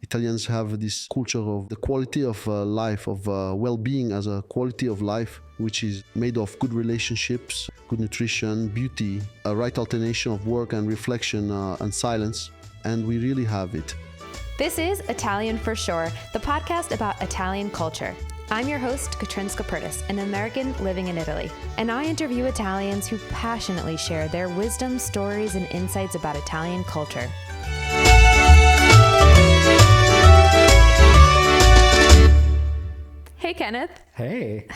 Italians have this culture of the quality of life, of well-being as a quality of life, which is made of good relationships, good nutrition, beauty, a right alternation of work and reflection and silence, and we really have it. This is Italian for Sure, the podcast about Italian culture. I'm your host, Katrin Skopurtis, an American living in Italy, and I interview Italians who passionately share their wisdom, stories, and insights about Italian culture. Hey, Kenneth. Hey.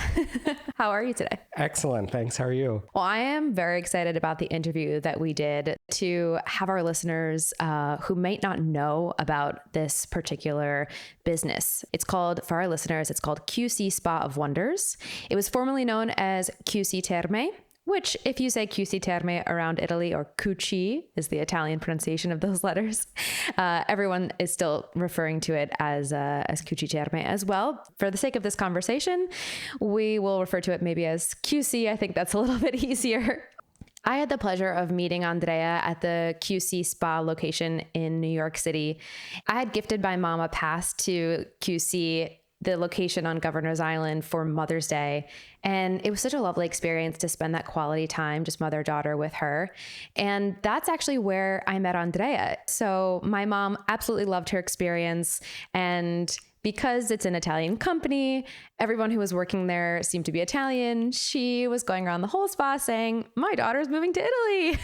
How are you today? Excellent. Thanks. How are you? Well, I am very excited about the interview that we did to have our listeners who might not know about this particular business. It's called, for our listeners, it's called QC Spa of Wonders. It was formerly known as QC Terme, which if you say QC Terme around Italy, or QC is the Italian pronunciation of those letters, everyone is still referring to it as QC Terme as well. For the sake of this conversation, we will refer to it maybe as QC. I think that's a little bit easier. I had the pleasure of meeting Andrea at the QC Spa location in New York City. I had gifted my mom a pass to QC, the location on Governor's Island, for Mother's Day. And it was such a lovely experience to spend that quality time, just mother-daughter with her. And that's actually where I met Andrea. So my mom absolutely loved her experience. And because it's an Italian company, everyone who was working there seemed to be Italian. She was going around the whole spa saying, my daughter's moving to Italy.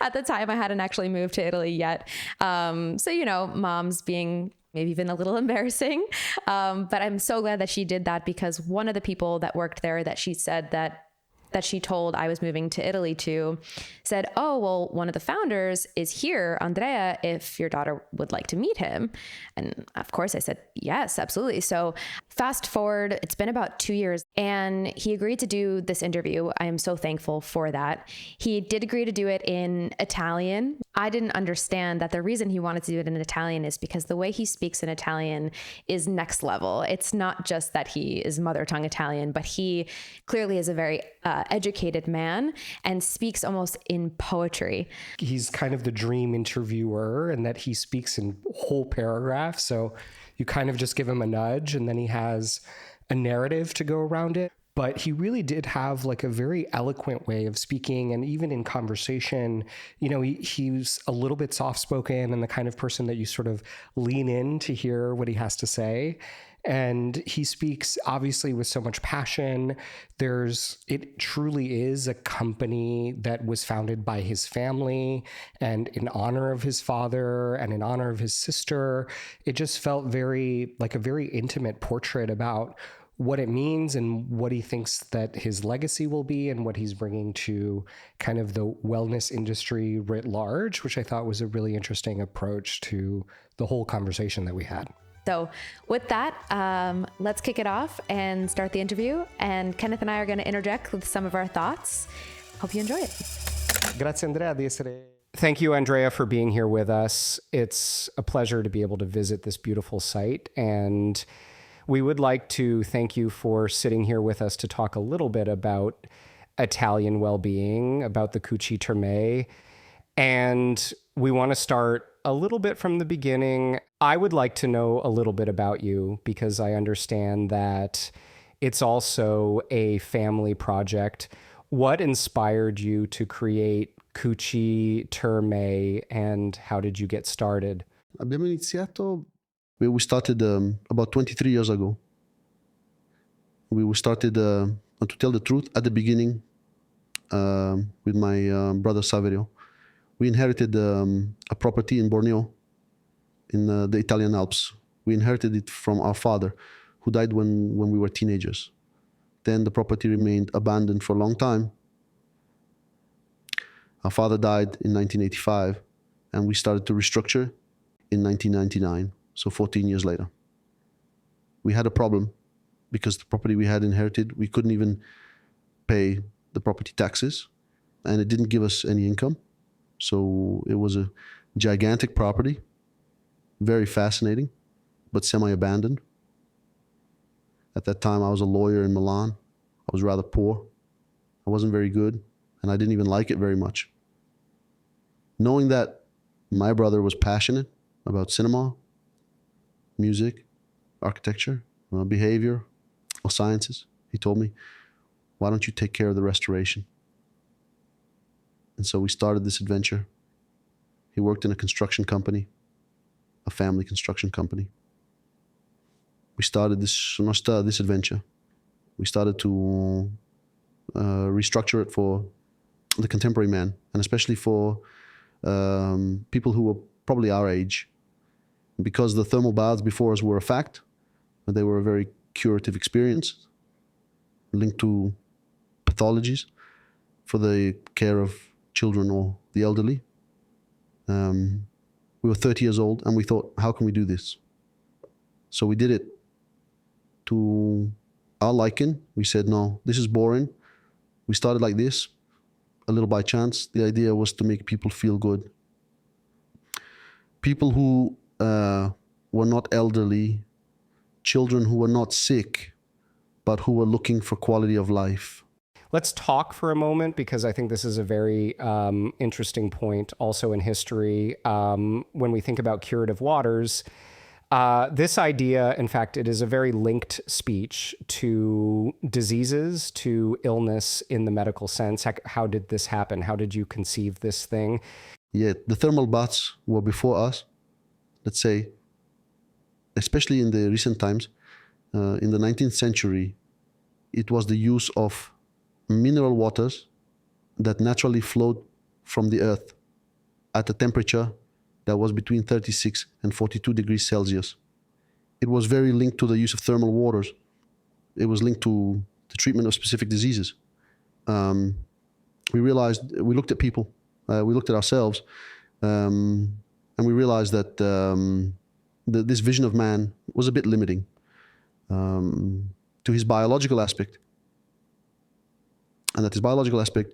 At the time, I hadn't actually moved to Italy yet. So, you know, mom's being maybe even a little embarrassing. But I'm so glad that she did that, because one of the people that worked there that she said that she told I was moving to Italy to said, oh, well, one of the founders is here, Andrea, if your daughter would like to meet him. And of course I said, yes, absolutely. So fast forward, it's been about 2 years and he agreed to do this interview. I am so thankful for that. He did agree to do it in Italian. I didn't understand that the reason he wanted to do it in Italian is because the way he speaks in Italian is next level. It's not just that he is mother tongue Italian, but he clearly is a very educated man and speaks almost in poetry. He's kind of the dream interviewer in that he speaks in whole paragraphs. So you kind of just give him a nudge and then he has a narrative to go around it. But he really did have like a very eloquent way of speaking. And even in conversation, you know, he's a little bit soft-spoken and the kind of person that you sort of lean in to hear what he has to say. And he speaks obviously with so much passion. It truly is a company that was founded by his family and in honor of his father and in honor of his sister. It just felt like a very intimate portrait about what it means and what he thinks that his legacy will be and what he's bringing to kind of the wellness industry writ large, which I thought was a really interesting approach to the whole conversation that we had. So with that, let's kick it off and start the interview. And Kenneth and I are going to interject with some of our thoughts. Hope you enjoy it. Grazie, Andrea, di essere. Thank you, Andrea, for being here with us. It's a pleasure to be able to visit this beautiful site. And we would like to thank you for sitting here with us to talk a little bit about Italian well-being, about the Cuci Terme. And we want to start a little bit from the beginning. I would like to know a little bit about you because I understand that it's also a family project. What inspired you to create Cuci Terme and how did you get started? Abbiamo iniziato, we started about 23 years ago. We started, to tell the truth, at the beginning with my brother Saverio. We inherited a property in Borneo, in the Italian Alps. We inherited it from our father, who died when we were teenagers. Then the property remained abandoned for a long time. Our father died in 1985, and we started to restructure in 1999, so 14 years later. We had a problem because the property we had inherited, we couldn't even pay the property taxes, and it didn't give us any income. So it was a gigantic property, very fascinating, but semi-abandoned. At that time, I was a lawyer in Milan. I was rather poor. I wasn't very good, and I didn't even like it very much. Knowing that my brother was passionate about cinema, music, architecture, behavior, or sciences. He told me, why don't you take care of the restoration? And so we started this adventure. He worked in a construction company, a family construction company. We started this adventure. We started to restructure it for the contemporary man, and especially for people who were probably our age. Because the thermal baths before us were a fact, but they were a very curative experience linked to pathologies for the care of children or the elderly. We were 30 years old and we thought, how can we do this? So we did it to our liking. We said, no, this is boring. We started like this, a little by chance. The idea was to make people feel good. People who were not elderly, children who were not sick, but who were looking for quality of life. Let's talk for a moment, because I think this is a very interesting point also in history. When we think about curative waters, this idea, in fact, it is a very linked speech to diseases, to illness in the medical sense. How did this happen? How did you conceive this thing? Yeah, the thermal baths were before us, let's say, especially in the recent times. In the 19th century, it was the use of mineral waters that naturally flowed from the earth at a temperature that was between 36 and 42 degrees Celsius. It was very linked to the use of thermal waters. It was linked to the treatment of specific diseases. We looked at people, we looked at ourselves, and we realized that this vision of man was a bit limiting to his biological aspect. And that his biological aspect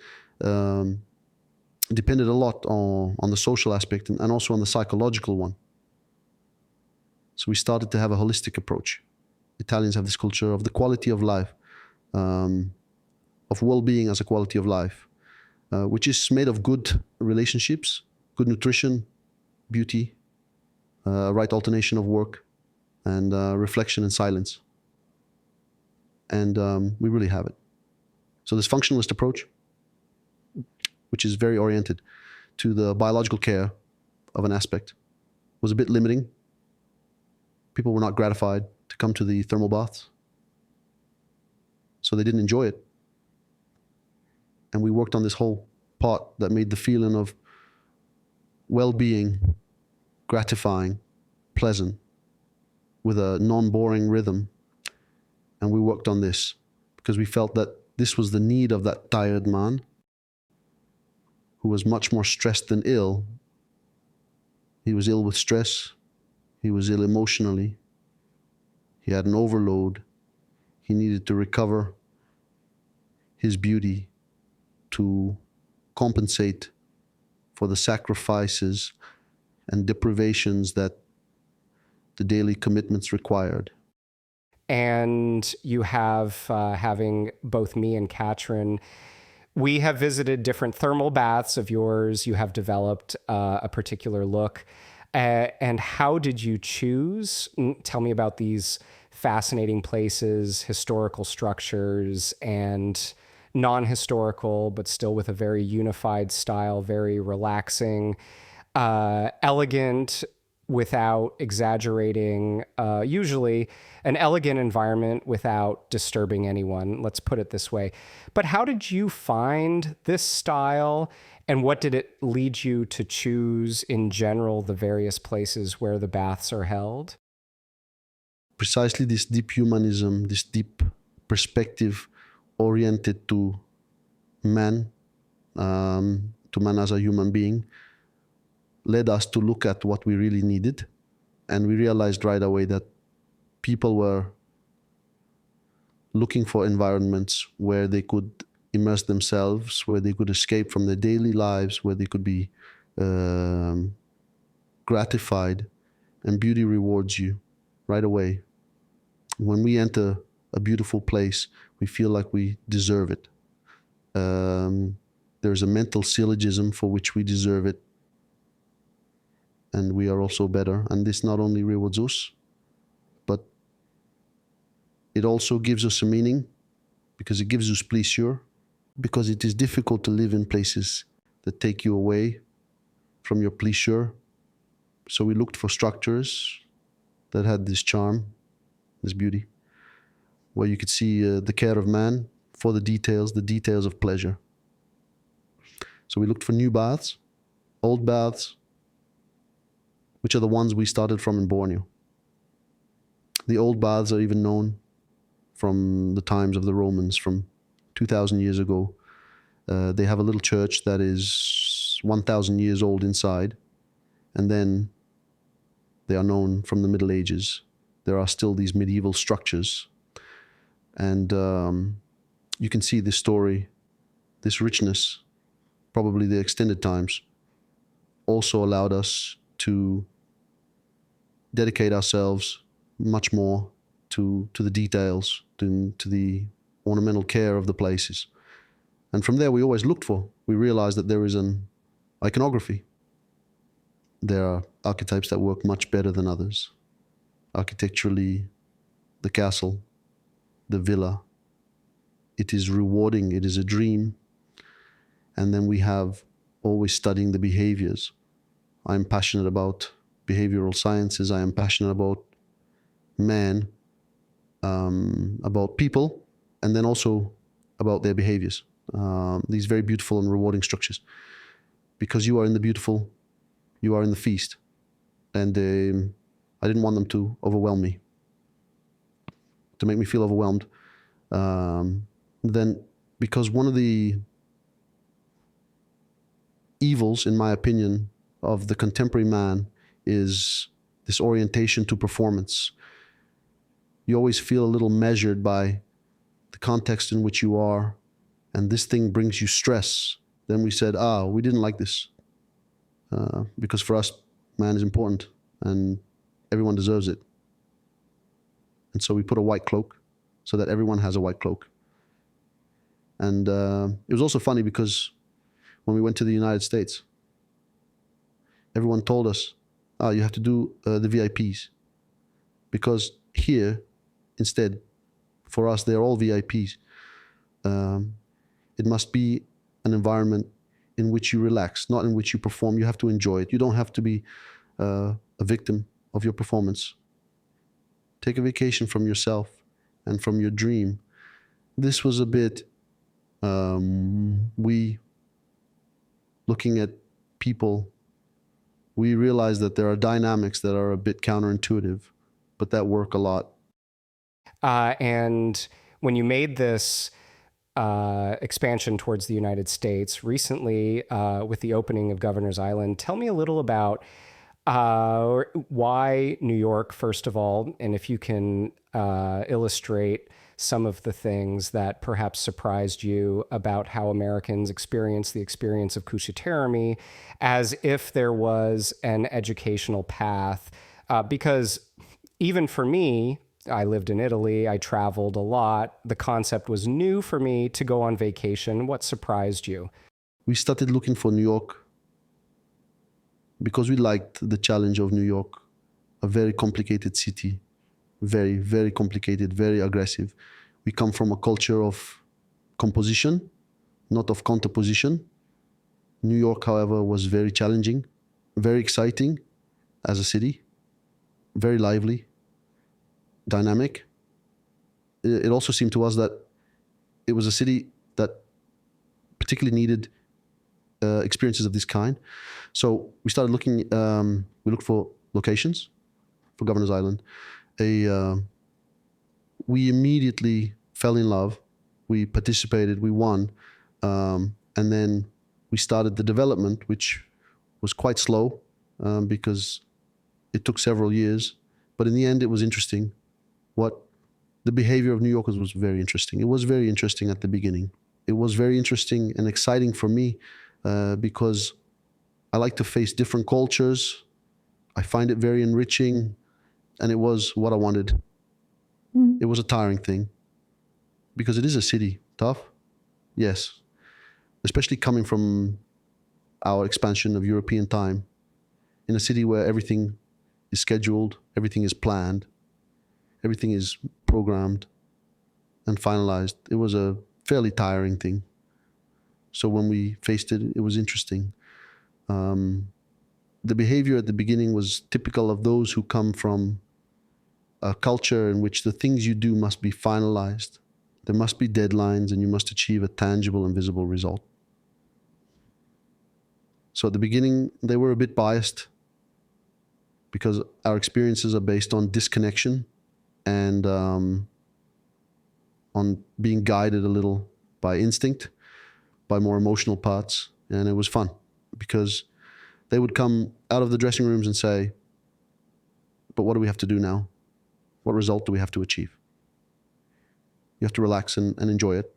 depended a lot on the social aspect and also on the psychological one. So we started to have a holistic approach. Italians have this culture of the quality of life, of well-being as a quality of life, which is made of good relationships, good nutrition, beauty, right alternation of work, and reflection and silence. And we really have it. So this functionalist approach, which is very oriented to the biological care of an aspect, was a bit limiting. People were not gratified to come to the thermal baths, so they didn't enjoy it. And we worked on this whole part that made the feeling of well-being gratifying, pleasant, with a non-boring rhythm. And we worked on this because we felt that this was the need of that tired man who was much more stressed than ill. He was ill with stress. He was ill emotionally. He had an overload. He needed to recover his beauty to compensate for the sacrifices and deprivations that the daily commitments required. And you have, having both me and Katrin, we have visited different thermal baths of yours. You have developed a particular look. And how did you choose? Tell me about these fascinating places, historical structures, and non-historical, but still with a very unified style, very relaxing, elegant, without exaggerating, usually an elegant environment without disturbing anyone. Let's put it this way. But how did you find this style, and what did it lead you to choose in general the various places where the baths are held? Precisely this deep humanism, this deep perspective oriented to man as a human being, led us to look at what we really needed. And we realized right away that people were looking for environments where they could immerse themselves, where they could escape from their daily lives, where they could be gratified, and beauty rewards you right away. When we enter a beautiful place, we feel like we deserve it. There's a mental syllogism for which we deserve it, and we are also better. And this not only rewards us, It also gives us a meaning because it gives us pleasure, because it is difficult to live in places that take you away from your pleasure. So we looked for structures that had this charm, this beauty, where you could see the care of man for the details of pleasure. So we looked for new baths, old baths, which are the ones we started from in Borneo. The old baths are even known from the times of the Romans, from 2,000 years ago. They have a little church that is 1,000 years old inside, and then they are known from the Middle Ages. There are still these medieval structures, and you can see this story, this richness, probably the extended times, also allowed us to dedicate ourselves much more to the details, to the ornamental care of the places. And from there, we always looked for, we realized that there is an iconography. There are archetypes that work much better than others. Architecturally, the castle, the villa, it is rewarding, it is a dream. And then we have always studying the behaviors. I'm passionate about behavioral sciences. I am passionate about man, about people, and then also about their behaviors. These very beautiful and rewarding structures. Because you are in the beautiful, you are in the feast. And I didn't want them to overwhelm me, to make me feel overwhelmed. Then, because one of the evils, in my opinion, of the contemporary man is this orientation to performance. You always feel a little measured by the context in which you are, and this thing brings you stress. Then we said, we didn't like this. Because for us, man is important, and everyone deserves it. And so we put a white cloak, so that everyone has a white cloak. And it was also funny because when we went to the United States, everyone told us, you have to do the VIPs. Because here, instead, for us, they're all VIPs. It must be an environment in which you relax, not in which you perform. You have to enjoy it. You don't have to be a victim of your performance. Take a vacation from yourself and from your dream. This was a bit, looking at people, we realize that there are dynamics that are a bit counterintuitive, but that work a lot. And when you made this expansion towards the United States recently with the opening of Governor's Island, tell me a little about why New York, first of all, and if you can illustrate some of the things that perhaps surprised you about how Americans experience the experience of Kushiterami, as if there was an educational path. Because even for me, I lived in Italy, I traveled a lot. The concept was new for me to go on vacation. What surprised you? We started looking for New York because we liked the challenge of New York, a very complicated city, very, very complicated, very aggressive. We come from a culture of composition, not of counterposition. New York, however, was very challenging, very exciting as a city, very lively, dynamic. It also seemed to us that it was a city that particularly needed experiences of this kind. So we started looking, we looked for locations for Governor's Island. We immediately fell in love. We participated, we won. And then we started the development, which was quite slow because it took several years. But in the end, it was interesting. The behavior of New Yorkers was very interesting. It was very interesting at the beginning. It was very interesting and exciting for me because I like to face different cultures. I find it very enriching, and it was what I wanted. It was a tiring thing because it is a city. Tough? Yes. Especially coming from our expansion of European time in a city where everything is scheduled, everything is planned, everything is programmed. and finalized, it was a fairly tiring thing. So when we faced it, it was interesting. The behavior at the beginning was typical of those who come from a culture in which the things you do must be finalized. There must be deadlines, and you must achieve a tangible and visible result. So at the beginning, they were a bit biased because our experiences are based on disconnection and on being guided a little by instinct, by more emotional parts. And it was fun because they would come out of the dressing rooms and say, but what do we have to do now? What result do we have to achieve? You have to relax and enjoy it.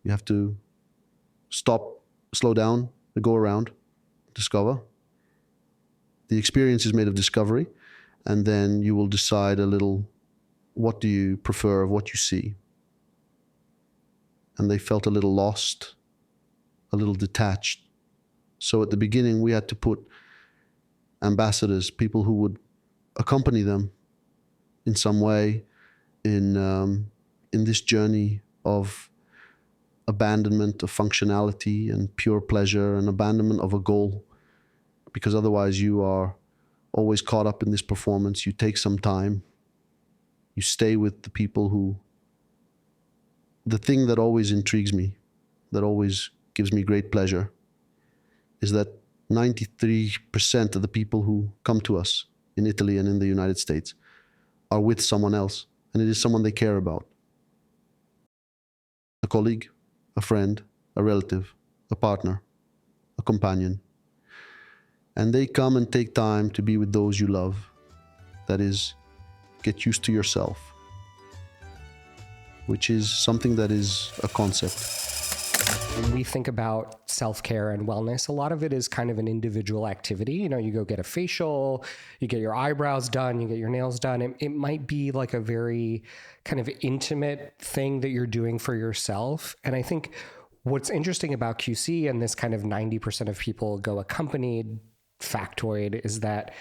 You have to stop, slow down, go around, discover. The experience is made of discovery, and then you will decide a little, what do you prefer of what you see? And they felt a little lost, a little detached. So at the beginning, we had to put ambassadors, people who would accompany them in some way in this journey of abandonment of functionality and pure pleasure and abandonment of a goal, because otherwise you are always caught up in this performance. You take some time, you stay with the people who, the thing that always intrigues me, that always gives me great pleasure, is that 93% of the people who come to us in Italy and in the United States are with someone else, and it is someone they care about. A colleague, a friend, a relative, a partner, a companion. And they come and take time to be with those you love. That is, get used to yourself, which is something that is a concept. When we think about self-care and wellness, a lot of it is kind of an individual activity. You know, you go get a facial, you get your eyebrows done, you get your nails done. It might be like a very kind of intimate thing that you're doing for yourself. And I think what's interesting about QC and this kind of 90% of people go accompanied factoid is that,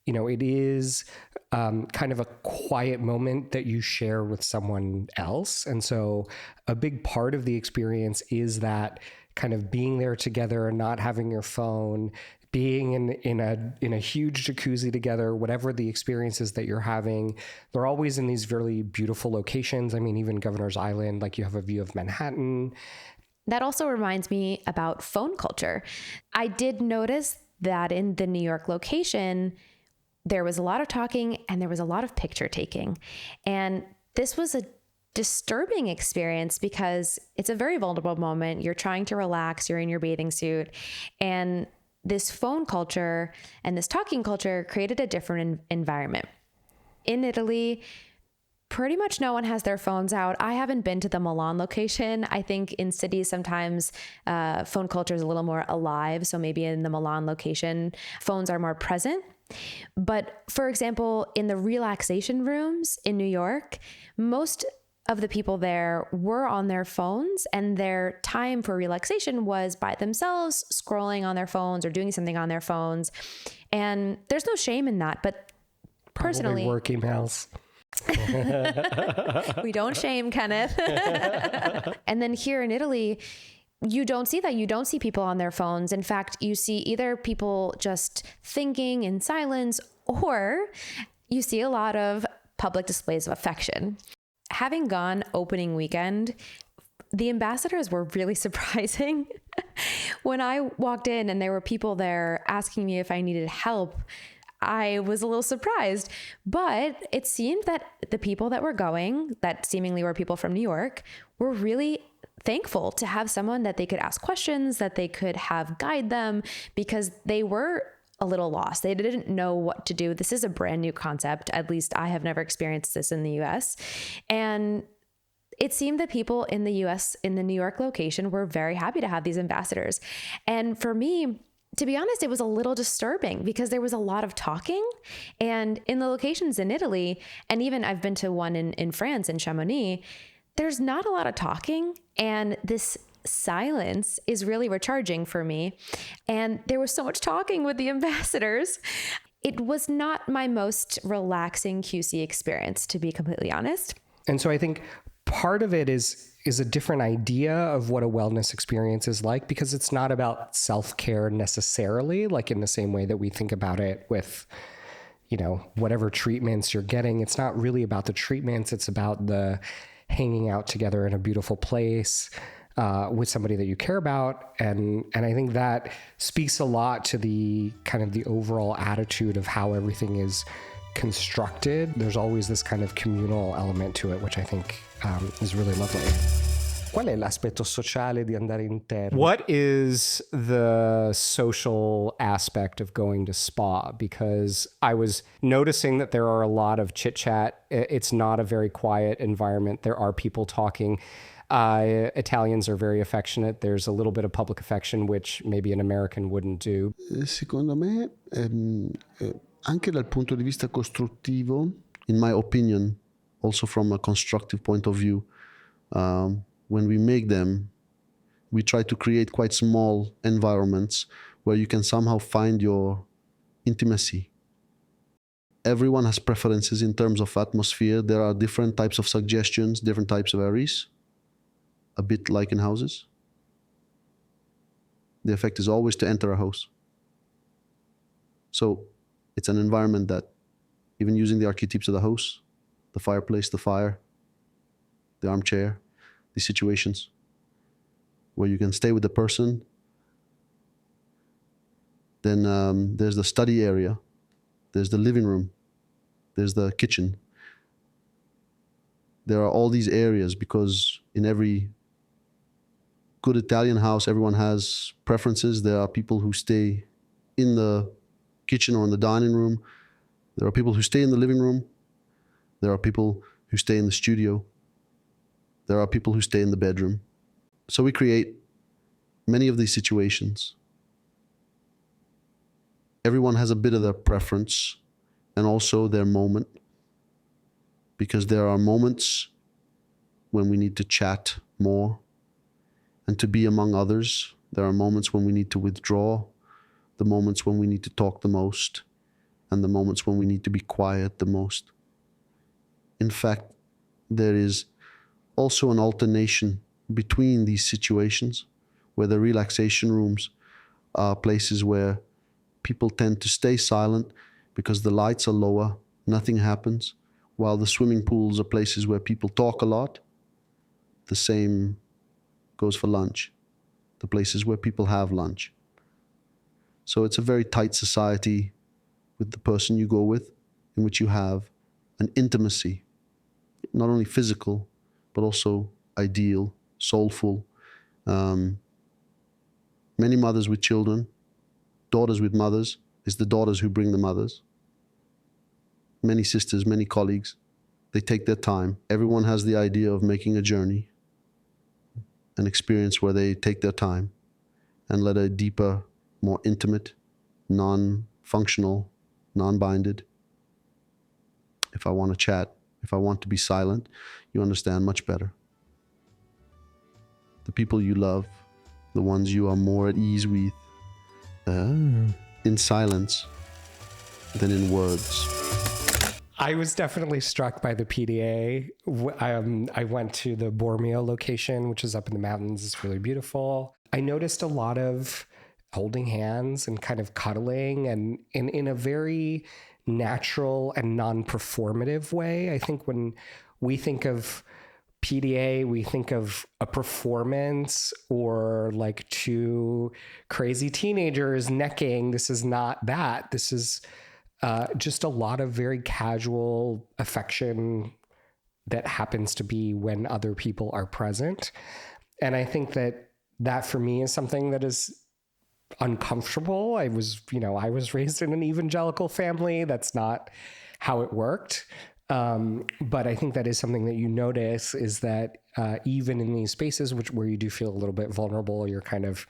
you know, it is kind of a quiet moment that you share with someone else. And so a big part of the experience is that kind of being there together and not having your phone, being in a huge jacuzzi together, whatever the experiences that you're having. They're always in these really beautiful locations. I mean, even Governor's Island, like you have a view of Manhattan. That also reminds me about phone culture. I did notice that in the New York location, there was a lot of talking and there was a lot of picture taking. And this was a disturbing experience because it's a very vulnerable moment. You're trying to relax, you're in your bathing suit. And this phone culture and this talking culture created a different environment. In Italy, pretty much no one has their phones out. I haven't been to the Milan location. I think in cities, sometimes phone culture is a little more alive. So maybe in the Milan location, phones are more present. But for example, in the relaxation rooms in New York, most of the people there were on their phones, and their time for relaxation was by themselves, scrolling on their phones or doing something on their phones. And there's no shame in that. But personally, probably work emails. We don't shame, Kenneth. And then here in Italy, you don't see that. You don't see people on their phones. In fact, you see either people just thinking in silence, or you see a lot of public displays of affection. Having gone opening weekend, the ambassadors were really surprising. When I walked in and there were people there asking me if I needed help, I was a little surprised, but it seemed that the people that were going, that seemingly were people from New York, were really thankful to have someone that they could ask questions, that they could have guide them, because they were a little lost. They didn't know what to do. This is a brand new concept. At least I have never experienced this in the US. And it seemed that people in the US, in the New York location, were very happy to have these ambassadors. And for me, to be honest, it was a little disturbing because there was a lot of talking. And in the locations in Italy, and even I've been to one in France, in Chamonix, there's not a lot of talking. And this silence is really recharging for me. And there was so much talking with the ambassadors. It was not my most relaxing QC experience, to be completely honest. And so I think part of it is a different idea of what a wellness experience is like, because it's not about self-care necessarily, like in the same way that we think about it with, you know, whatever treatments you're getting. It's not really about the treatments. It's about the hanging out together in a beautiful place with somebody that you care about. And I think that speaks a lot to the kind of the overall attitude of how everything is constructed. There's always this kind of communal element to it, which I think is really lovely. Qual è l'aspetto sociale di andare in terra? What is the social aspect of going to spa? Because I was noticing that there are a lot of chit chat. It's not a very quiet environment. There are people talking. Italians are very affectionate. There's a little bit of public affection, which maybe an American wouldn't do. Secondo me, anche dal punto di vista costruttivo, in my opinion, also from a constructive point of view, when we make them, we try to create quite small environments where you can somehow find your intimacy. Everyone has preferences in terms of atmosphere. There are different types of suggestions, different types of areas, a bit like in houses. The effect is always to enter a house. So it's an environment that, even using the archetypes of the house, the fireplace, the fire, the armchair, these situations where you can stay with the person. Then there's the study area, there's the living room, there's the kitchen. There are all these areas because in every good Italian house, everyone has preferences. There are people who stay in the kitchen or in the dining room. There are people who stay in the living room. There are people who stay in the studio. There are people who stay in the bedroom. So we create many of these situations. Everyone has a bit of their preference and also their moment, because there are moments when we need to chat more and to be among others. There are moments when we need to withdraw, the moments when we need to talk the most, and the moments when we need to be quiet the most. In fact, there is also an alternation between these situations, where the relaxation rooms are places where people tend to stay silent because the lights are lower, nothing happens, while the swimming pools are places where people talk a lot. The same goes for lunch, the places where people have lunch. So it's a very tight society with the person you go with, in which you have an intimacy, not only physical, but also ideal, soulful. Many mothers with children, daughters with mothers, it's the daughters who bring the mothers. Many sisters, many colleagues, they take their time. Everyone has the idea of making a journey, an experience where they take their time and let a deeper, more intimate, non-functional, non-binded. If I want to chat, if I want to be silent, you understand much better. The people you love, the ones you are more at ease with, in silence than in words. I was definitely struck by the PDA. I went to the Bormio location, which is up in the mountains. It's really beautiful. I noticed a lot of holding hands and kind of cuddling, and in a very natural and non-performative way. I think when we think of PDA, we think of a performance or like two crazy teenagers necking. This is not that. This is just a lot of very casual affection that happens to be when other people are present. And I think that for me is something that is uncomfortable. I was raised in an evangelical family. That's not how it worked. But I think that is something that you notice, is that even in these spaces where you do feel a little bit vulnerable, you're kind of,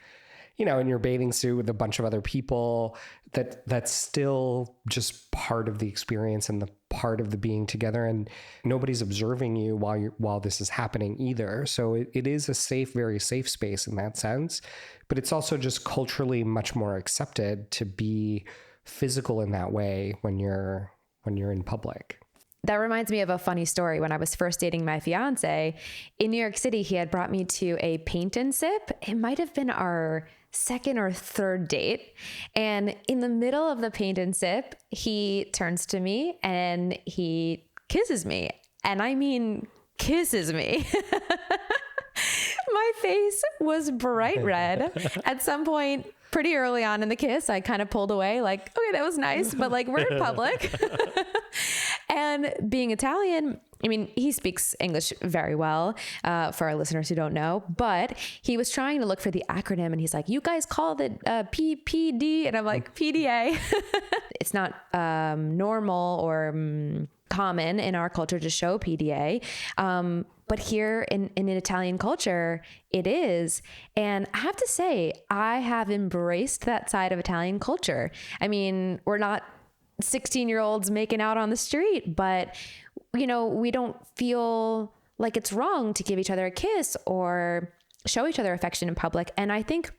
in your bathing suit with a bunch of other people, that's still just part of the experience and the part of the being together, and nobody's observing you while this is happening either. So it is a safe, very safe space in that sense, but it's also just culturally much more accepted to be physical in that way when you're in public. That reminds me of a funny story. When I was first dating my fiance in New York City, he had brought me to a paint and sip. It might have been our second or third date. And in the middle of the paint and sip, he turns to me and he kisses me. And I mean, kisses me. My face was bright red. At some point, pretty early on in the kiss, I kind of pulled away like, okay, that was nice, but like we're in public. And being Italian, I mean, he speaks English very well, for our listeners who don't know, but he was trying to look for the acronym and he's like, you guys called it PPD. And I'm like, PDA. It's not normal or common in our culture to show PDA. But here in Italian culture, it is. And I have to say, I have embraced that side of Italian culture. I mean, we're not 16-year-olds making out on the street, but, you know, we don't feel like it's wrong to give each other a kiss or show each other affection in public. And I think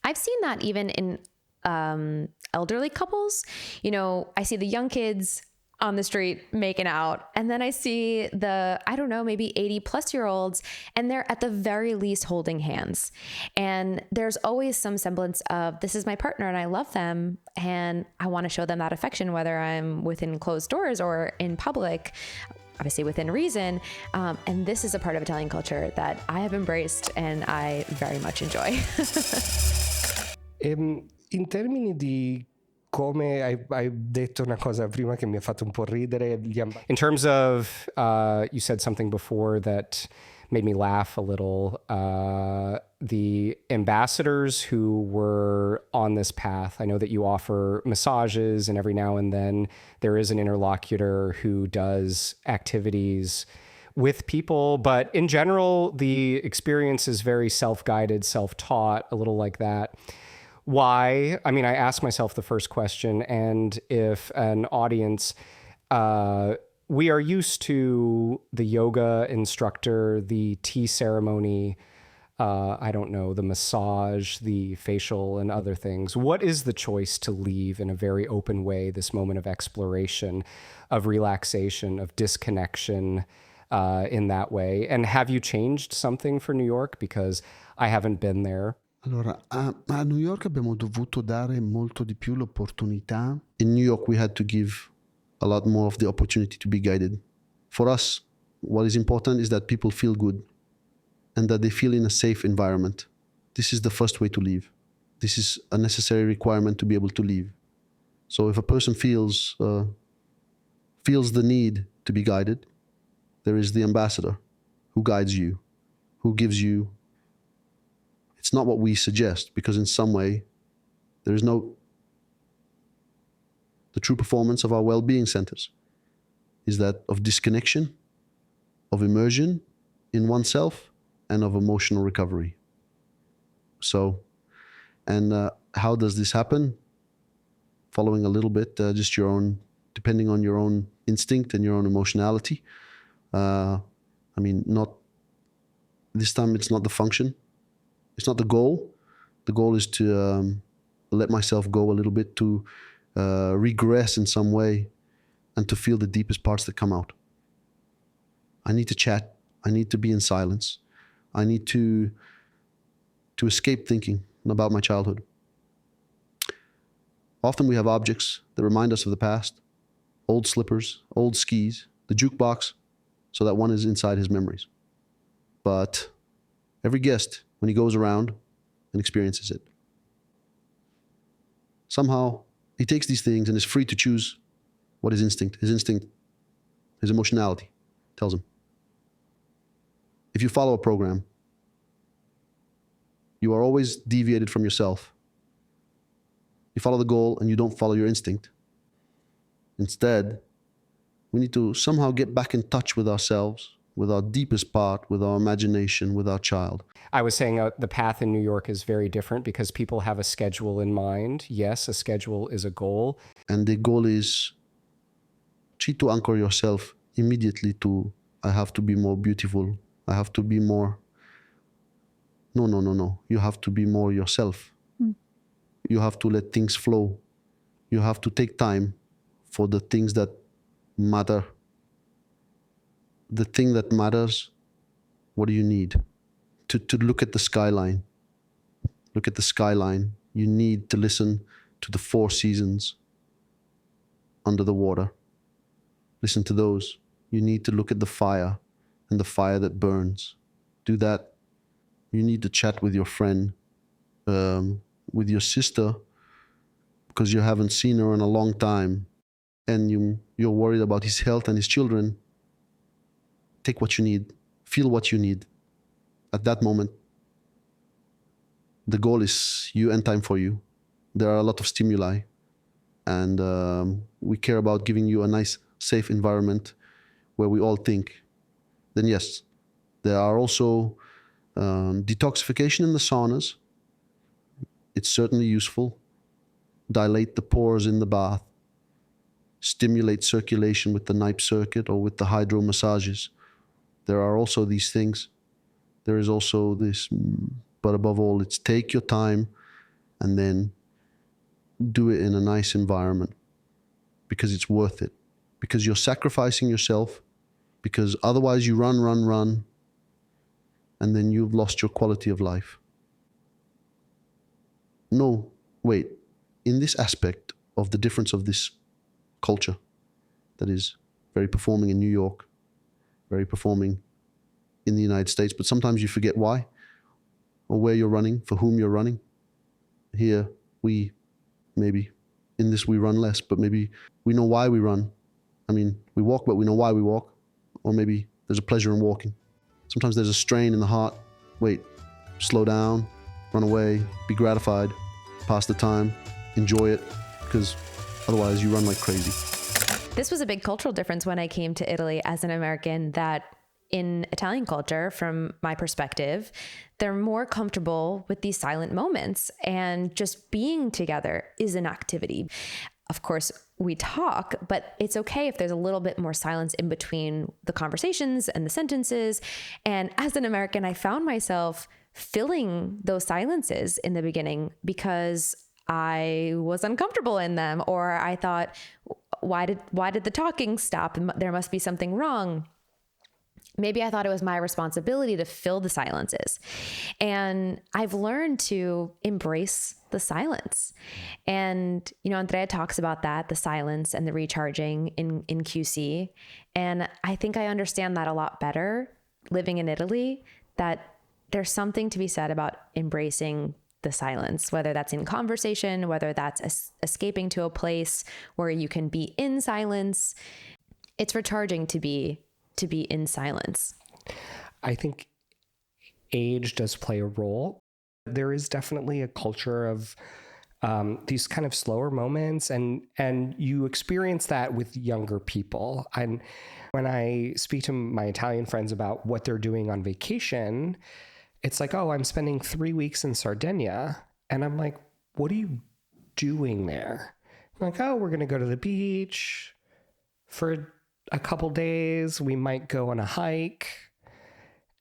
I've seen that even in elderly couples. You know, I see the young kids on the street making out. And then I see the, I don't know, maybe 80+ and they're at the very least holding hands. And there's always some semblance of, this is my partner and I love them and I want to show them that affection, whether I'm within closed doors or in public, obviously within reason. And this is a part of Italian culture that I have embraced and I very much enjoy. In termini di come hai detto una cosa prima che mi ha fatto un po' ridere. In terms of, you said something before that made me laugh a little. The ambassadors who were on this path, I know that you offer massages and every now and then there is an interlocutor who does activities with people, but in general, the experience is very self-guided, self-taught, a little like that. Why? I mean, I ask myself the first question, and if an audience, we are used to the yoga instructor, the tea ceremony, I don't know, the massage, the facial and other things. What is the choice to leave in a very open way, this moment of exploration, of relaxation, of disconnection in that way? And have you changed something for New York? Because I haven't been there. Allora, a New York abbiamo dovuto dare molto di più l'opportunità. In New York, we had to give a lot more of the opportunity to be guided. For us, what is important is that people feel good and that they feel in a safe environment. This is the first way to leave. This is a necessary requirement to be able to leave. So if a person feels the need to be guided, there is the ambassador who guides you, who gives you. It's not what we suggest, because in some way, there is no, the true performance of our well-being centers is that of disconnection, of immersion in oneself, and of emotional recovery. So, and how does this happen? Following a little bit, just your own, depending on your own instinct and your own emotionality. I mean, not, this time it's not the function. It's not the goal. The goal is to let myself go a little bit, to regress in some way, and to feel the deepest parts that come out. I need to chat. I need to be in silence. I need to escape thinking about my childhood. Often we have objects that remind us of the past, old slippers, old skis, the jukebox, so that one is inside his memories. But every guest, when he goes around and experiences it, somehow he takes these things and is free to choose what his instinct, his emotionality tells him. If you follow a program, you are always deviated from yourself. You follow the goal and you don't follow your instinct. Instead, we need to somehow get back in touch with ourselves, with our deepest part, with our imagination, with our child. I was saying the path in New York is very different because people have a schedule in mind. Yes, a schedule is a goal. And the goal is to anchor yourself immediately to, I have to be more beautiful. I have to be more. No. You have to be more yourself. You have to let things flow. You have to take time for the things that matter the thing that matters, what do you need? To look at the skyline. Look at the skyline. You need to listen to the four seasons under the water. Listen to those. You need to look at the fire and the fire that burns. Do that. You need to chat with your friend, with your sister, because you haven't seen her in a long time, and you're worried about his health and his children. Take what you need. Feel what you need. At that moment, the goal is you and time for you. There are a lot of stimuli, and we care about giving you a nice, safe environment where we all think. Then yes, there are also detoxification in the saunas. It's certainly useful. Dilate the pores in the bath. Stimulate circulation with the Nipe circuit or with the hydro massages. There are also these things. There is also this, but above all, it's take your time and then do it in a nice environment, because it's worth it. Because you're sacrificing yourself, because otherwise you run, and then you've lost your quality of life. No, wait. In this aspect of the difference of this culture that is very performing in New York, very performing in the United States, but sometimes you forget why or where you're running, for whom you're running. Here, we run less, but maybe we know why we run. I mean, we walk, but we know why we walk. Or maybe there's a pleasure in walking. Sometimes there's a strain in the heart. Wait, slow down, run away, be gratified, pass the time, enjoy it, because otherwise you run like crazy. This was a big cultural difference when I came to Italy as an American, that in Italian culture, from my perspective, they're more comfortable with these silent moments, and just being together is an activity. Of course, we talk, but it's okay if there's a little bit more silence in between the conversations and the sentences. And as an American, I found myself filling those silences in the beginning because I was uncomfortable in them, or I thought, why did the talking stop? There must be something wrong. Maybe I thought it was my responsibility to fill the silences. And I've learned to embrace the silence. And, Andrea talks about that, the silence and the recharging in QC. And I think I understand that a lot better living in Italy, that there's something to be said about embracing the silence, whether that's in conversation, whether that's escaping to a place where you can be in silence. It's recharging to be in silence. I think age does play a role. There is definitely a culture of these kind of slower moments, and you experience that with younger people. And when I speak to my Italian friends about what they're doing on vacation, it's like, oh, I'm spending 3 weeks in Sardinia. And I'm like, what are you doing there? I'm like, oh, we're going to go to the beach for a couple days. We might go on a hike.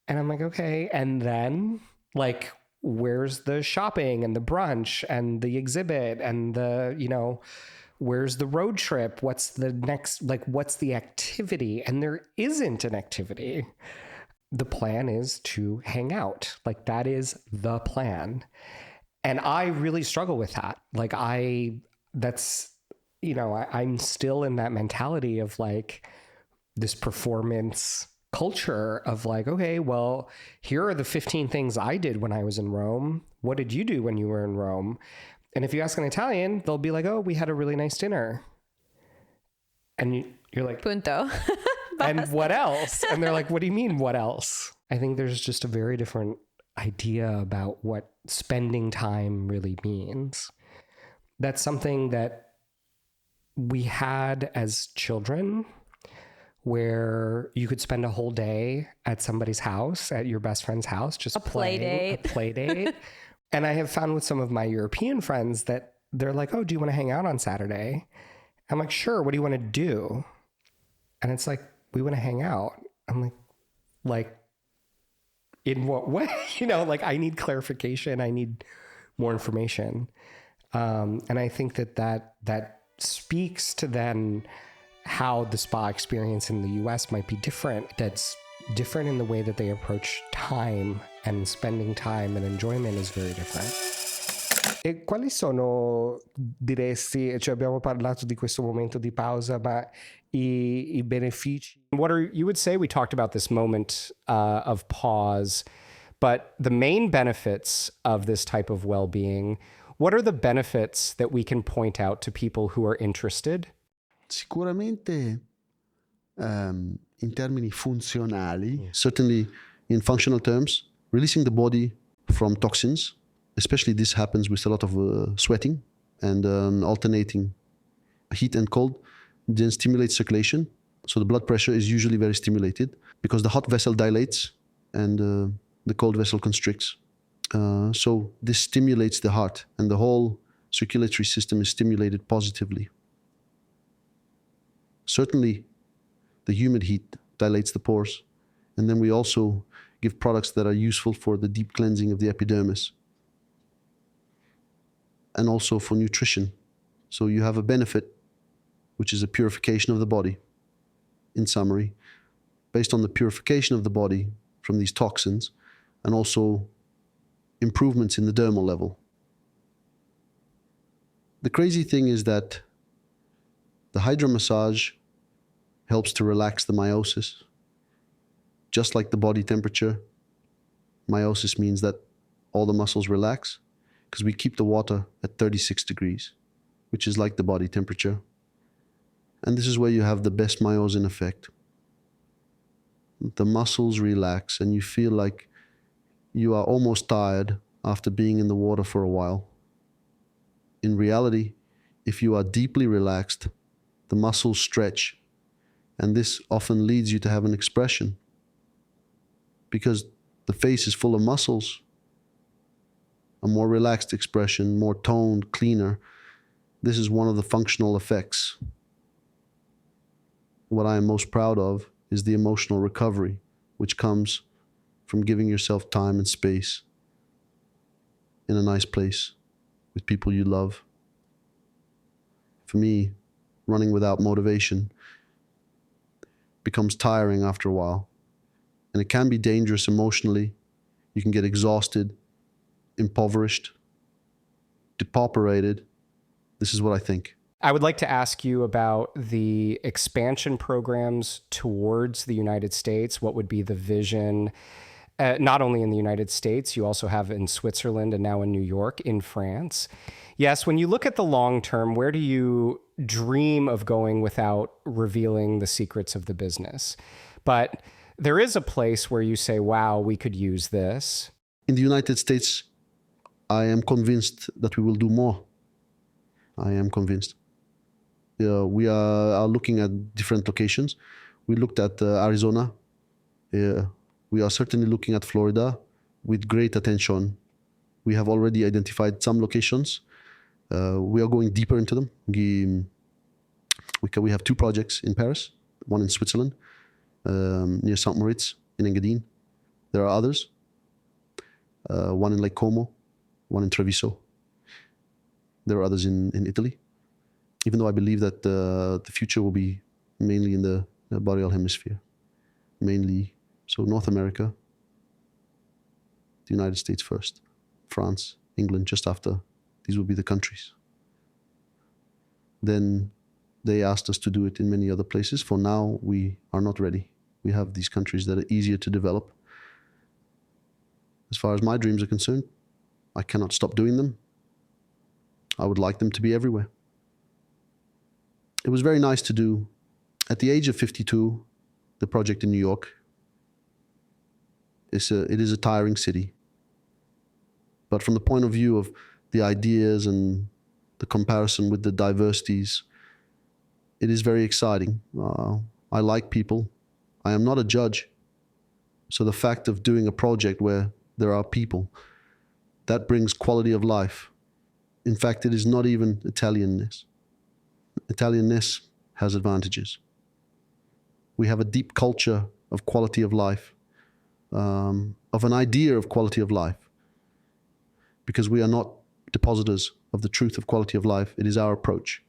And I'm like, okay. And then, like, where's the shopping and the brunch and the exhibit and the, where's the road trip? What's the next, what's the activity? And there isn't an activity. The plan is to hang out. That is the plan. And I really struggle with that. I'm still in that mentality of this performance culture of okay, well, here are the 15 things I did when I was in Rome. What did you do when you were in Rome? And if you ask an Italian, they'll be like, oh, we had a really nice dinner. And you're like, Punto. And what else? And they're like, what do you mean, what else? I think there's just a very different idea about what spending time really means. That's something that we had as children, where you could spend a whole day at somebody's house, at your best friend's house, just a play date. And I have found with some of my European friends that they're like, oh, do you want to hang out on Saturday? I'm like, sure. What do you want to do? And it's like, we want to hang out. I'm like, in what way? I need clarification. I need more information. And I think that speaks to then how the spa experience in the US might be different. That's different in the way that they approach time, and spending time and enjoyment is very different. E quali sono, diresti, cioè abbiamo parlato di questo momento di pausa, ma i benefici? What are, you would say, we talked about this moment of pause, but the main benefits of this type of well-being, what are the benefits that we can point out to people who are interested? Sicuramente in termini funzionali, certainly in functional terms, releasing the body from toxins, especially this happens with a lot of sweating and alternating heat and cold, then stimulates circulation. So the blood pressure is usually very stimulated because the hot vessel dilates and the cold vessel constricts. So this stimulates the heart, and the whole circulatory system is stimulated positively. Certainly, the humid heat dilates the pores. And then we also give products that are useful for the deep cleansing of the epidermis and also for nutrition. So you have a benefit, which is a purification of the body, in summary, based on the purification of the body from these toxins, and also improvements in the dermal level. The crazy thing is that the hydromassage helps to relax the meiosis. Just like the body temperature, meiosis means that all the muscles relax because we keep the water at 36 degrees, which is like the body temperature. And this is where you have the best myosin effect. The muscles relax and you feel like you are almost tired after being in the water for a while. In reality, if you are deeply relaxed, the muscles stretch, and this often leads you to have an expression. Because the face is full of muscles, a more relaxed expression, more toned, cleaner. This is one of the functional effects. What I am most proud of is the emotional recovery, which comes from giving yourself time and space in a nice place with people you love. For me, running without motivation becomes tiring after a while. And it can be dangerous emotionally. You can get exhausted, impoverished, depauperated. This is what I think. I would like to ask you about the expansion programs towards the United States. What would be the vision? Not only in the United States, you also have in Switzerland and now in New York, in France. Yes, when you look at the long term, where do you dream of going without revealing the secrets of the business? But there is a place where you say, wow, we could use this. In the United States, I am convinced that we will do more. I am convinced. We are looking at different locations. We looked at Arizona. We are certainly looking at Florida with great attention. We have already identified some locations. We are going deeper into them. We have 2 projects in Paris, one in Switzerland, near St. Moritz in Engadine. There are others. One in Lake Como, one in Treviso. There are others in Italy. Even though I believe that the future will be mainly in the boreal hemisphere. Mainly, so North America, the United States first, France, England just after. These will be the countries. Then they asked us to do it in many other places. For now, we are not ready. We have these countries that are easier to develop. As far as my dreams are concerned, I cannot stop doing them. I would like them to be everywhere. It was very nice to do, at the age of 52, the project in New York. It is a tiring city. But from the point of view of the ideas and the comparison with the diversities, it is very exciting. I like people. I am not a judge. So the fact of doing a project where there are people, that brings quality of life. In fact, it is not even Italianness. Italianness has advantages. We have a deep culture of quality of life, of an idea of quality of life, because we are not depositors of the truth of quality of life. It is our approach.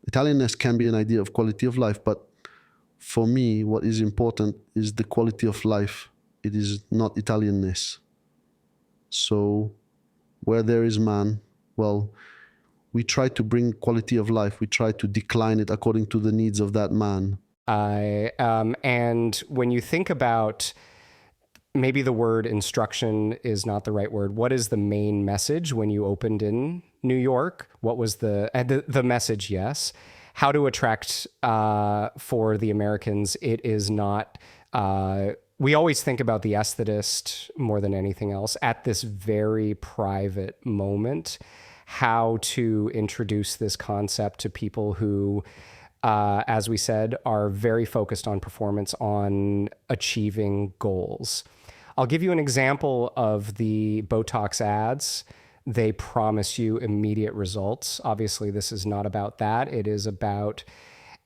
Italianness can be an idea of quality of life, but for me, what is important is the quality of life. It is not Italianness. So where there is man, well, we try to bring quality of life. We try to decline it according to the needs of that man. And when you think about, maybe the word instruction is not the right word. What is the main message when you opened in New York? What was the message? Yes. How to attract for the Americans? It is not. We always think about the aesthetist more than anything else at this very private moment. How to introduce this concept to people who, as we said, are very focused on performance, on achieving goals. I'll give you an example of the Botox ads. They promise you immediate results. Obviously, this is not about that. It is about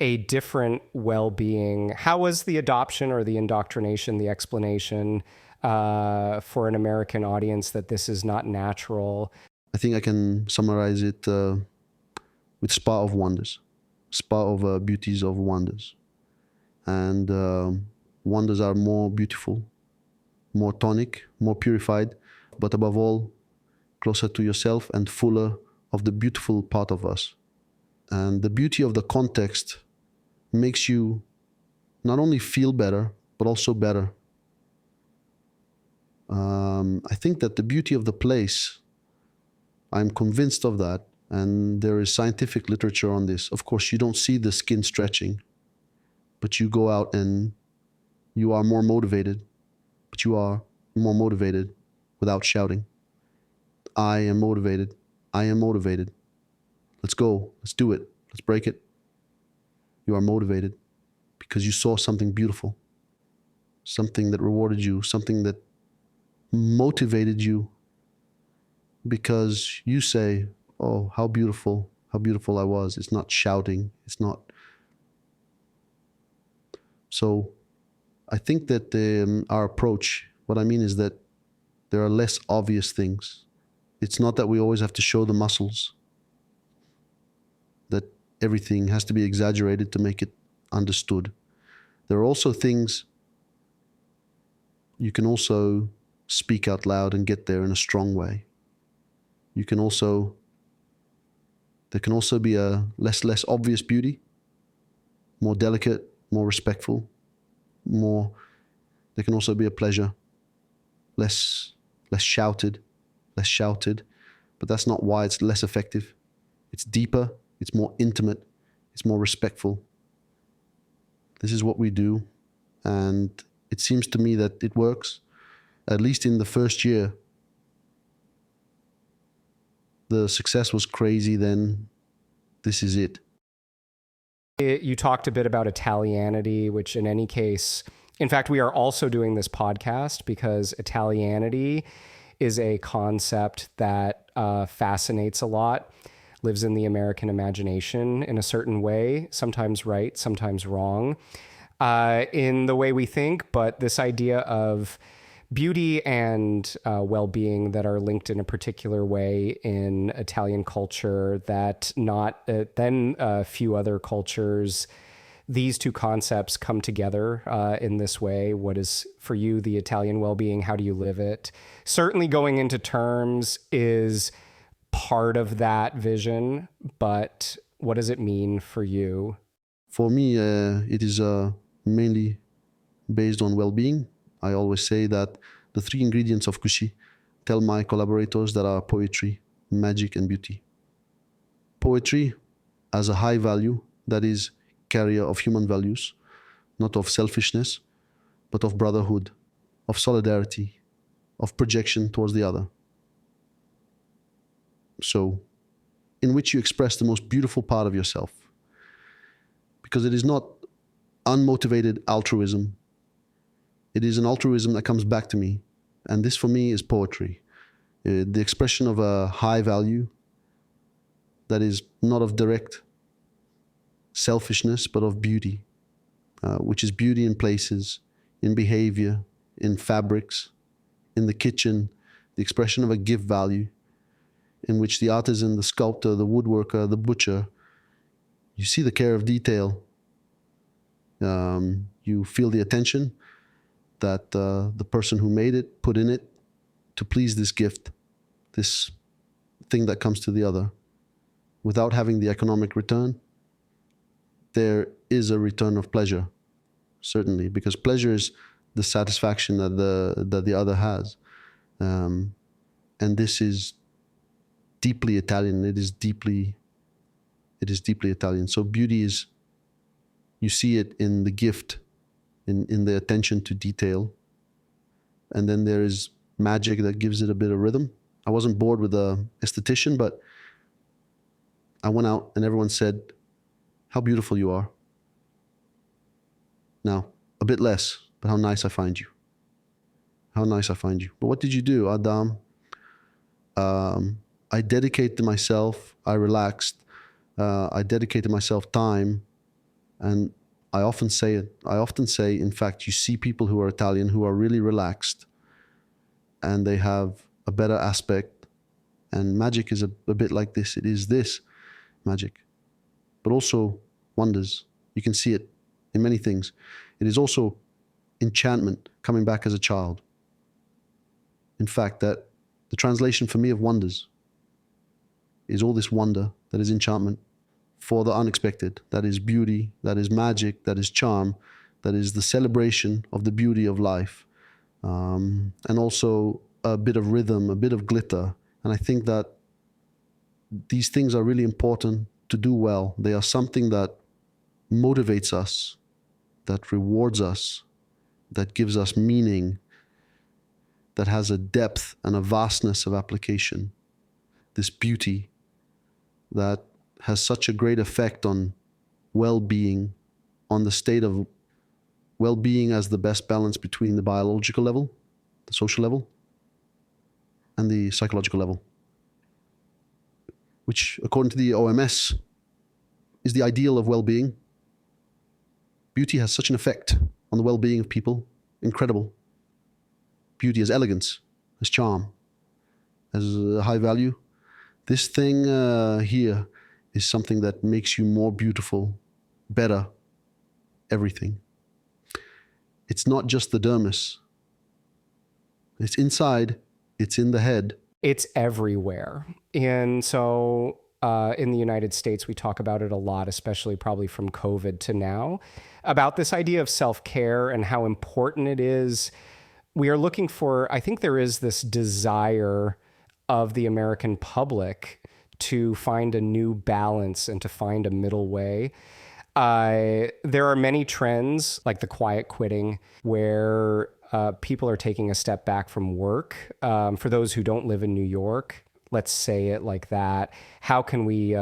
a different well-being. How was the adoption or the indoctrination, the explanation for an American audience that this is not natural? I think I can summarize it with spa of wonders, spa of beauties of wonders. And wonders are more beautiful, more tonic, more purified, but above all, closer to yourself and fuller of the beautiful part of us. And the beauty of the context makes you not only feel better, but also better. I think that the beauty of the place, I'm convinced of that, and there is scientific literature on this. Of course, you don't see the skin stretching, but you go out and you are more motivated, but you are more motivated without shouting. I am motivated. I am motivated. Let's go. Let's do it. Let's break it. You are motivated because you saw something beautiful, something that rewarded you, something that motivated you, because you say, oh, how beautiful I was. It's not shouting. It's not. So I think that our approach, what I mean is that there are less obvious things. It's not that we always have to show the muscles, that everything has to be exaggerated to make it understood. There are also things you can also speak out loud and get there in a strong way. There can also be a less obvious beauty, more delicate, more respectful, there can also be a pleasure, less shouted, but that's not why it's less effective. It's deeper, it's more intimate, it's more respectful. This is what we do, and it seems to me that it works. At least in the first year, the success was crazy. Then this is it. You talked a bit about Italianity, which in any case, in fact, we are also doing this podcast because Italianity is a concept that fascinates a lot, lives in the American imagination in a certain way, sometimes right, sometimes wrong, in the way we think. But this idea of beauty and well-being that are linked in a particular way in Italian culture that not then a few other cultures, these two concepts come together in this way. What is for you the Italian well-being? How do you live it? Certainly going into terms is part of that vision, but what does it mean for you? For me, it is mainly based on well-being. I always say that the three ingredients of Kushi tell my collaborators that are poetry, magic, and beauty. Poetry as a high value, that is carrier of human values, not of selfishness, but of brotherhood, of solidarity, of projection towards the other. So, in which you express the most beautiful part of yourself. Because it is not unmotivated altruism. It is an altruism that comes back to me. And this for me is poetry. The expression of a high value that is not of direct selfishness, but of beauty, which is beauty in places, in behavior, in fabrics, in the kitchen, the expression of a gift value, in which the artisan, the sculptor, the woodworker, the butcher You see the care of detail. You feel the attention that the person who made it put in it to please this gift, this thing that comes to the other. Without having the economic return, there is a return of pleasure, certainly, because pleasure is the satisfaction that the other has. And this is deeply Italian. It is deeply Italian. So beauty is, you see it in the gift, in the attention to detail. And then there is magic that gives it a bit of rhythm. I wasn't bored with the esthetician, but I went out and everyone said, how beautiful you are. Now, a bit less, but how nice I find you. How nice I find you. But what did you do, Adam? I dedicated myself, I relaxed, I dedicated myself time, and I often say, in fact, you see people who are Italian who are really relaxed and they have a better aspect, and magic is a bit like this. It is this magic, but also wonders. You can see it in many things. It is also enchantment, coming back as a child. In fact, that the translation for me of wonders is all this wonder that is enchantment for the unexpected, that is beauty, that is magic, that is charm, that is the celebration of the beauty of life, and also a bit of rhythm, a bit of glitter. And I think that these things are really important to do well. They are something that motivates us, that rewards us, that gives us meaning, that has a depth and a vastness of application. This beauty that has such a great effect on well-being, on the state of well-being as the best balance between the biological level, the social level, and the psychological level, which, according to the OMS, is the ideal of well-being. Beauty has such an effect on the well-being of people. Incredible. Beauty as elegance, as charm, as a high value. This thing here is something that makes you more beautiful, better, everything. It's not just the dermis. It's inside, it's in the head. It's everywhere. And so in the United States, we talk about it a lot, especially probably from COVID to now, about this idea of self-care and how important it is. We are looking for, I think there is this desire of the American public to find a new balance and to find a middle way. There are many trends like the quiet quitting where people are taking a step back from work. For those who don't live in New York, let's say it like that. How can we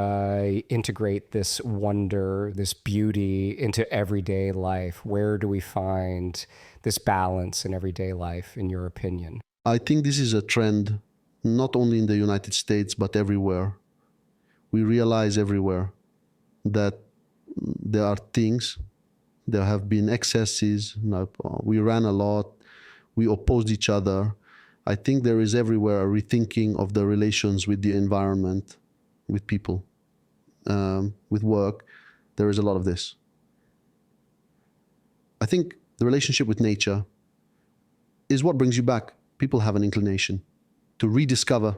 integrate this wonder, this beauty into everyday life? Where do we find this balance in everyday life, in your opinion? I think this is a trend, not only in the United States, but everywhere. We realize everywhere that there are things, there have been excesses. We ran a lot, we opposed each other. I think there is everywhere a rethinking of the relations with the environment, with people, with work. There is a lot of this. I think the relationship with nature is what brings you back. People have an inclination to rediscover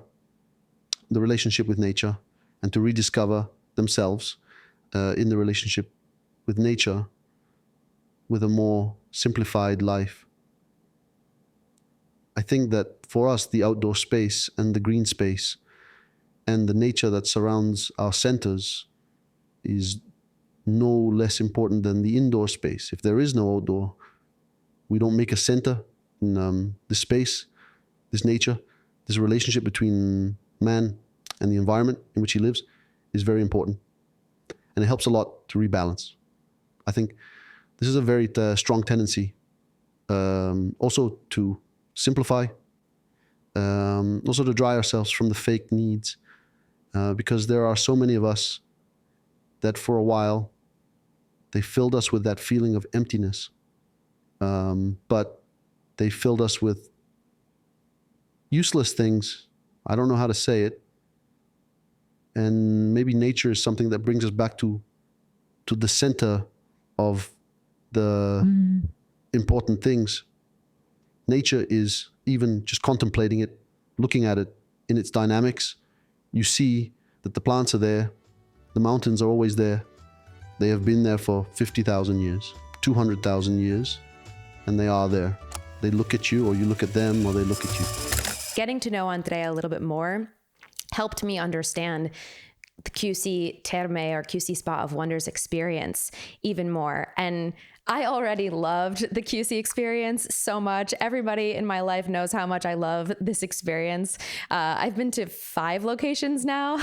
the relationship with nature and to rediscover themselves in the relationship with nature, with a more simplified life. I think that for us, the outdoor space and the green space and the nature that surrounds our centers is no less important than the indoor space. If there is no outdoor, we don't make a center in this space, this nature, this relationship between man and the environment in which he lives is very important. And it helps a lot to rebalance. I think this is a very strong tendency also to simplify, also to dry ourselves from the fake needs, because there are so many of us that for a while, they filled us with that feeling of emptiness, but they filled us with useless things. I don't know how to say it. And maybe nature is something that brings us back to to the center of the important things. Nature is, even just contemplating it, looking at it in its dynamics, you see that the plants are there, the mountains are always there. They have been there for 50,000 years, 200,000 years, and they are there. They look at you, or you look at them, or they look at you. Getting to know Andrea a little bit more helped me understand the QC Terme, or QC Spa of Wonders experience even more. And I already loved the QC experience so much. Everybody in my life knows how much I love this experience. I've been to 5 locations now,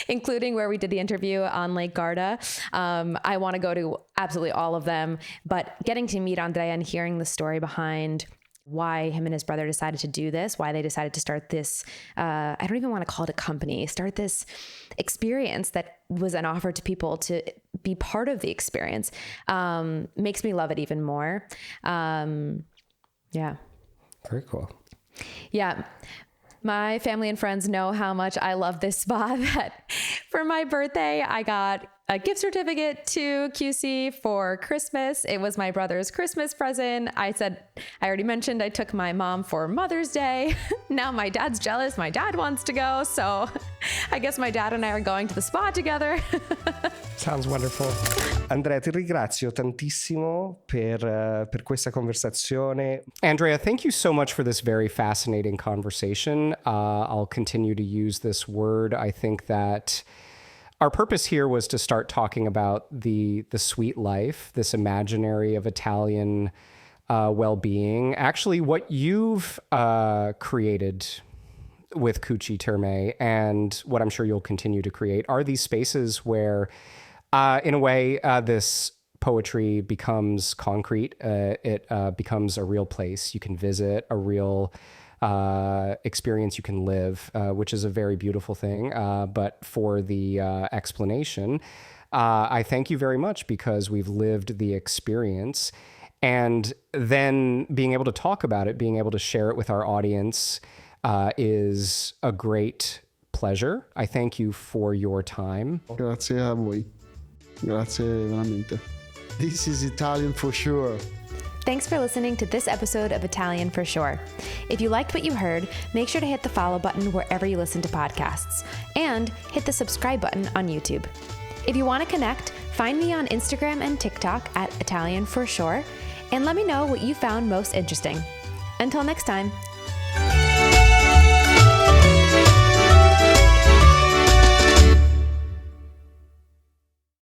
including where we did the interview on Lake Garda. I want to go to absolutely all of them, but getting to meet Andrea and hearing the story behind why him and his brother decided to do this, why they decided to start this, I don't even want to call it a company, start this experience that was an offer to people to be part of the experience, makes me love it even more. Yeah. Very cool. Yeah. My family and friends know how much I love this spa, that for my birthday, I got a gift certificate to QC for Christmas. It was my brother's Christmas present. I already mentioned I took my mom for Mother's Day. Now my dad's jealous. My dad wants to go. So I guess my dad and I are going to the spa together. Sounds wonderful. Andrea, ti ringrazio tantissimo per questa conversazione. Andrea, thank you so much for this very fascinating conversation. I'll continue to use this word. I think that our purpose here was to start talking about the sweet life, this imaginary of Italian well-being. Actually, what you've created with Cuci Terme, and what I'm sure you'll continue to create, are these spaces where, in a way, this poetry becomes concrete. It becomes a real place you can visit, a real experience you can live, which is a very beautiful thing. But for the explanation, I thank you very much, because we've lived the experience, and then being able to talk about it, being able to share it with our audience is a great pleasure. I thank you for your time. Grazie a voi. Grazie veramente. This is Italian for sure. Thanks for listening to this episode of Italian for Sure. If you liked what you heard, make sure to hit the follow button wherever you listen to podcasts, and hit the subscribe button on YouTube. If you want to connect, find me on Instagram and TikTok at Italian for Sure, and let me know what you found most interesting. Until next time,